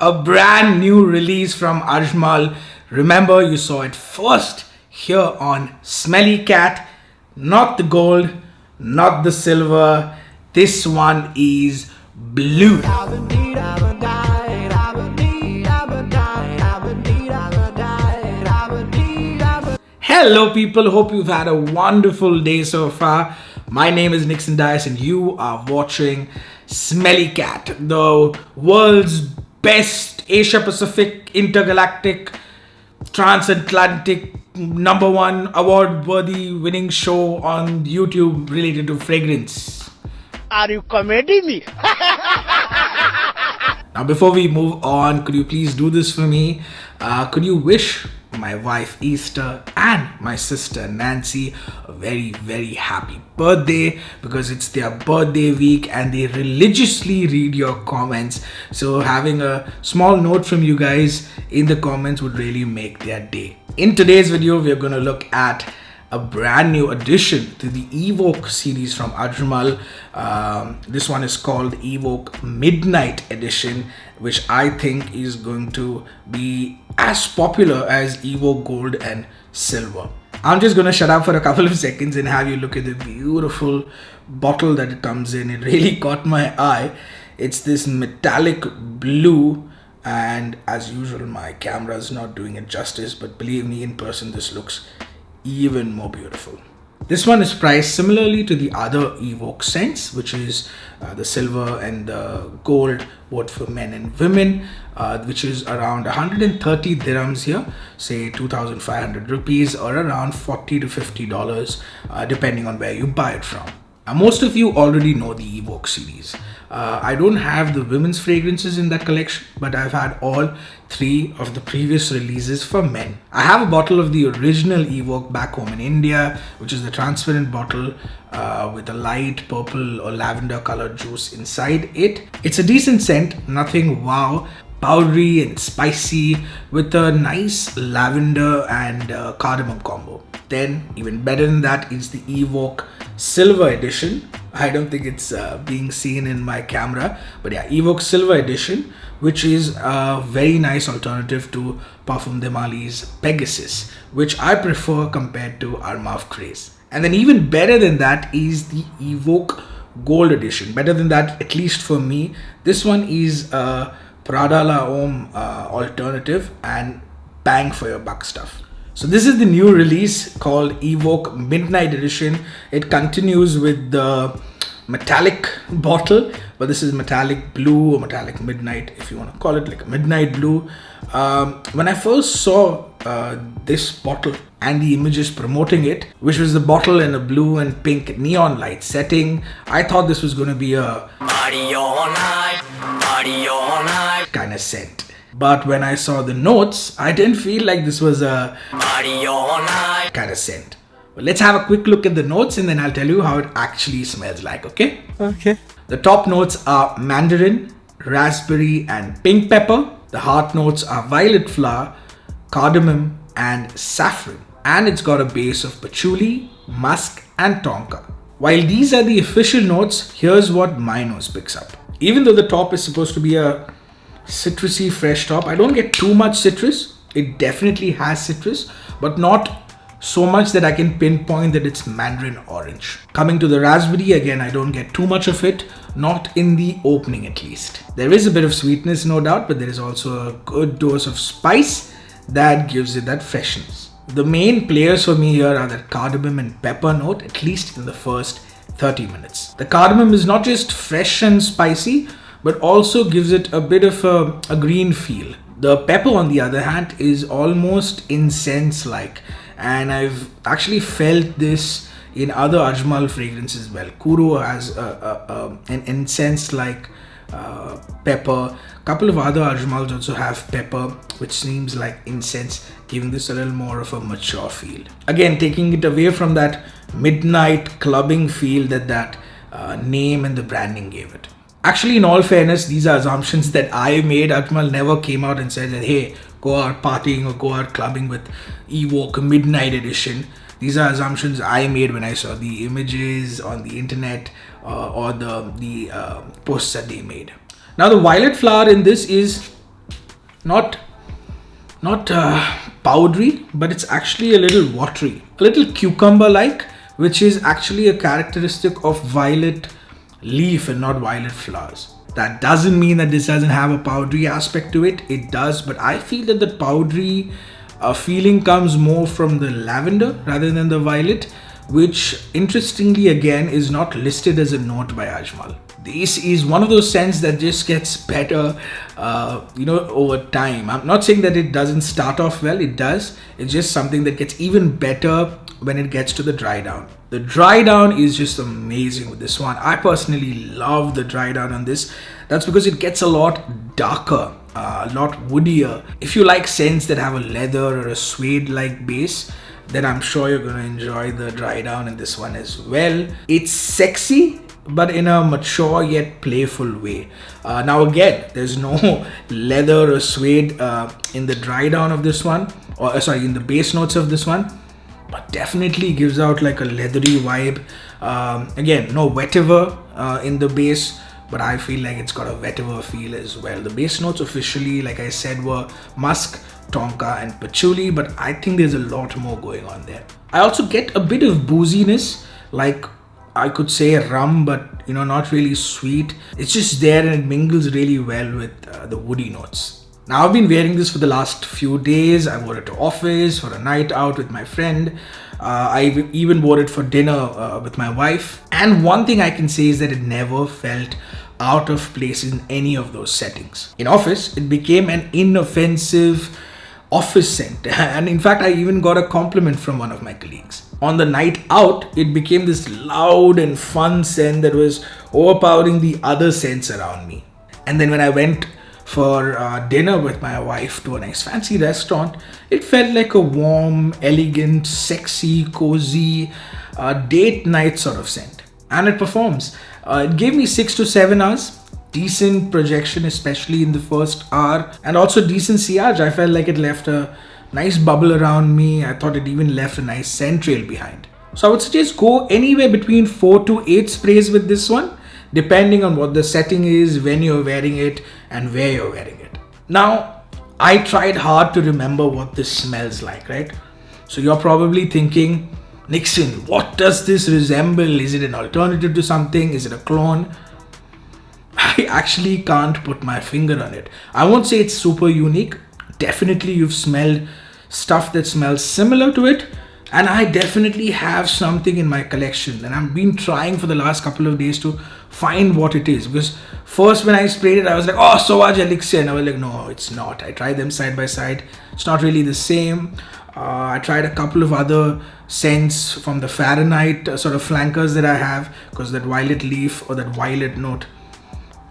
a brand new release from Ajmal. Remember, you saw it first here on Smelly Cat. Not the gold, not the silver. This one is blue. Hello people, hope you've had a wonderful day so far. My name is Nixon Dice and you are watching Smelly Cat, the world's best Asia Pacific intergalactic transatlantic #1 award worthy winning show on YouTube related to fragrance. Are you committing me? Now before we move on, could you please do this for me? Could you wish my wife Easter and my sister Nancy a very happy birthday, because it's their birthday week and they religiously read your comments. So having a small note from you guys in the comments would really make their day. In today's video, we're going to look at a brand new addition to the Evoke series from Ajmal. This one is called Evoke Midnight Edition, which I think is going to be as popular as Evoke Gold and Silver. I'm just going to shut up for a couple of seconds and have you look at the beautiful bottle that it comes in. It really caught my eye. It's this metallic blue, and as usual my camera is not doing it justice, but believe me, in person this looks even more beautiful. This one is priced similarly to the other Evoke scents, which is the silver and the gold, both for men and women, which is around 130 dirhams here, say 2,500 rupees, or around $40 to $50, depending on where you buy it from. Most of you already know the Evoke series. I don't have the women's fragrances in that collection, but I've had all 3 of the previous releases for men. I have a bottle of the original Evoke back home in India, which is the transparent bottle with a light purple or lavender colored juice inside it. It's a decent scent, nothing wow, powdery and spicy, with a nice lavender and cardamom combo. Then even better than that is the Evoke Silver Edition. I don't think it's being seen in my camera, but yeah, Evoke Silver Edition, which is a very nice alternative to Parfum de Mali's Pegasus, which I prefer compared to Armaf Craze. And then even better than that is the Evoke Gold Edition. Better than that, at least for me. This one is a Prada La Homme alternative and bang for your buck stuff. So this is the new release called Evoke Midnight Edition. It continues with the metallic bottle, but this is metallic blue or metallic midnight, if you want to call it, like a midnight blue. When I first saw this bottle and the images promoting it, which was the bottle in a blue and pink neon light setting, I thought this was going to be a party all night kind of scent. But when I saw the notes, I didn't feel like this was a party all night kind of scent. But let's have a quick look at the notes and then I'll tell you how it actually smells like, okay? Okay. The top notes are mandarin, raspberry and pink pepper. The heart notes are violet flower, cardamom and saffron. And it's got a base of patchouli, musk and tonka. While these are the official notes, here's what my nose picks up. Even though the top is supposed to be a citrusy fresh top, I don't get too much citrus. It definitely has citrus, but not so much that I can pinpoint that it's mandarin orange. Coming to the raspberry, again, I don't get too much of it, not in the opening at least. There is a bit of sweetness, no doubt, but there is also a good dose of spice that gives it that freshness. The main players for me here are the cardamom and pepper note, at least in the first 30 minutes. The cardamom is not just fresh and spicy, but also gives it a bit of a green feel. The pepper, on the other hand, is almost incense-like, and I've actually felt this in other Ajmal fragrances as well. Kuro has an incense-like pepper. A couple of other Ajmals also have pepper, which seems like incense, giving this a little more of a mature feel. Again, taking it away from that midnight clubbing feel that name and the branding gave it. Actually, in all fairness, these are assumptions that I made. Ajmal never came out and said that, hey, go out partying or go out clubbing with Evoke Midnight Edition. These are assumptions I made when I saw the images on the internet or the posts that they made. Now the violet flower in this is Not powdery, but it's actually a little watery, a little cucumber like, which is actually a characteristic of violet leaf and not violet flowers. That doesn't mean that this doesn't have a powdery aspect to it. It does, but I feel that the powdery feeling comes more from the lavender rather than the violet, which interestingly again is not listed as a note by Ajmal. This is one of those scents that just gets better, over time. I'm not saying that it doesn't start off well, it does. It's just something that gets even better when it gets to the dry down. The dry down is just amazing with this one. I personally love the dry down on this. That's because it gets a lot darker, a lot woodier. If you like scents that have a leather or a suede like base, then I'm sure you're going to enjoy the dry down in this one as well. It's sexy, but in a mature yet playful way. Now again, there's no leather or suede in the dry down of this one, or sorry, in the base notes of this one, but definitely gives out like a leathery vibe. Again, no vetiver in the base, but I feel like it's got a vetiver feel as well. The base notes officially, like I said, were musk, tonka and patchouli, but I think there's a lot more going on there. I also get a bit of booziness, like I could say rum, but not really sweet. It's just there and it mingles really well with the woody notes. Now I've been wearing this for the last few days. I wore it to office, for a night out with my friend. I even wore it for dinner with my wife. And one thing I can say is that it never felt out of place in any of those settings. In office, it became an inoffensive office scent. And in fact, I even got a compliment from one of my colleagues. On the night out, it became this loud and fun scent that was overpowering the other scents around me. And then when I went for dinner with my wife to a nice fancy restaurant, it felt like a warm, elegant, sexy, cozy date night sort of scent. And it performs. It gave me 6 to 7 hours. Decent projection, especially in the first hour, and also decent sillage. I felt like it left a nice bubble around me. I thought it even left a nice scent trail behind. So I would suggest go anywhere between 4 to 8 sprays with this one, depending on what the setting is, when you're wearing it, and where you're wearing it. Now, I tried hard to remember what this smells like, right? So you're probably thinking, Nixon, what does this resemble? Is it an alternative to something? Is it a clone? I actually can't put my finger on it. I won't say it's super unique. Definitely you've smelled stuff that smells similar to it, and I definitely have something in my collection, and I've been trying for the last couple of days to find what it is, because first when I sprayed it I was like, oh, Sauvage Elixir, and I was like, no, it's not. I tried them side by side. It's not really the same. I tried a couple of other scents from the Fahrenheit sort of flankers that I have, because that violet leaf or that violet note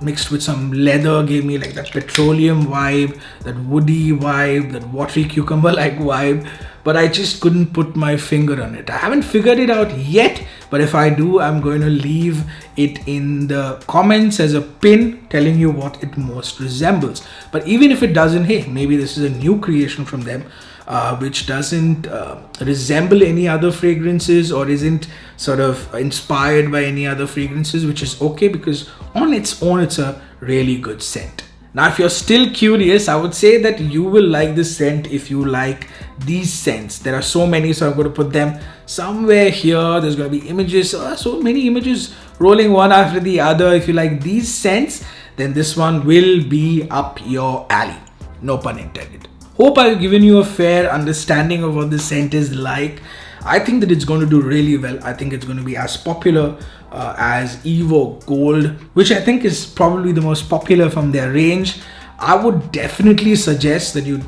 mixed with some leather gave me like that petroleum vibe, that woody vibe, that watery cucumber like vibe, but I just couldn't put my finger on it. I haven't figured it out yet, but if I do, I'm going to leave it in the comments as a pin telling you what it most resembles. But even if it doesn't, hey, maybe this is a new creation from them, which doesn't resemble any other fragrances or isn't sort of inspired by any other fragrances, which is okay, because on its own it's a really good scent. Now if you're still curious, I would say that you will like this scent if you like these scents. There are so many, so I'm going to put them somewhere here. There's going to be images, so many images rolling one after the other. If you like these scents, then this one will be up your alley, no pun intended. Hope I've given you a fair understanding of what this scent is like. I think that it's going to do really well. I think it's going to be as popular as Evoke Gold, which I think is probably the most popular from their range. I would definitely suggest that you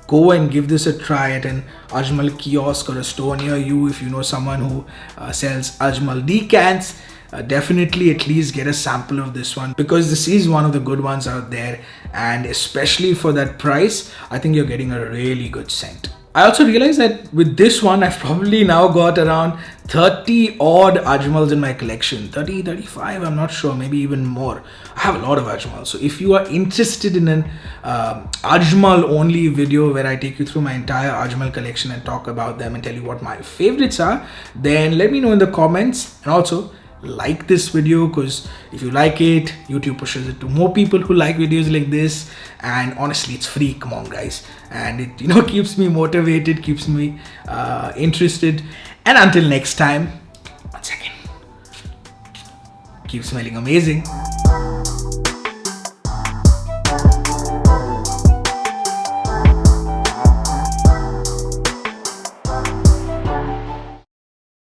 go and give this a try at an Ajmal kiosk or a store near you. If you know someone who sells Ajmal decants, definitely at least get a sample of this one, because this is one of the good ones out there, and especially for that price, I think you're getting a really good scent. I also realized that with this one, I've probably now got around 30 odd Ajmals in my collection. 30, 35, I'm not sure, maybe even more. I have a lot of Ajmals. So if you are interested in an Ajmal only video where I take you through my entire Ajmal collection and talk about them and tell you what my favorites are, then let me know in the comments. And also, like this video, because if you like it, YouTube pushes it to more people who like videos like this. And honestly, it's free, come on guys, and it keeps me motivated, keeps me interested. And until next time, one second, keep smelling amazing.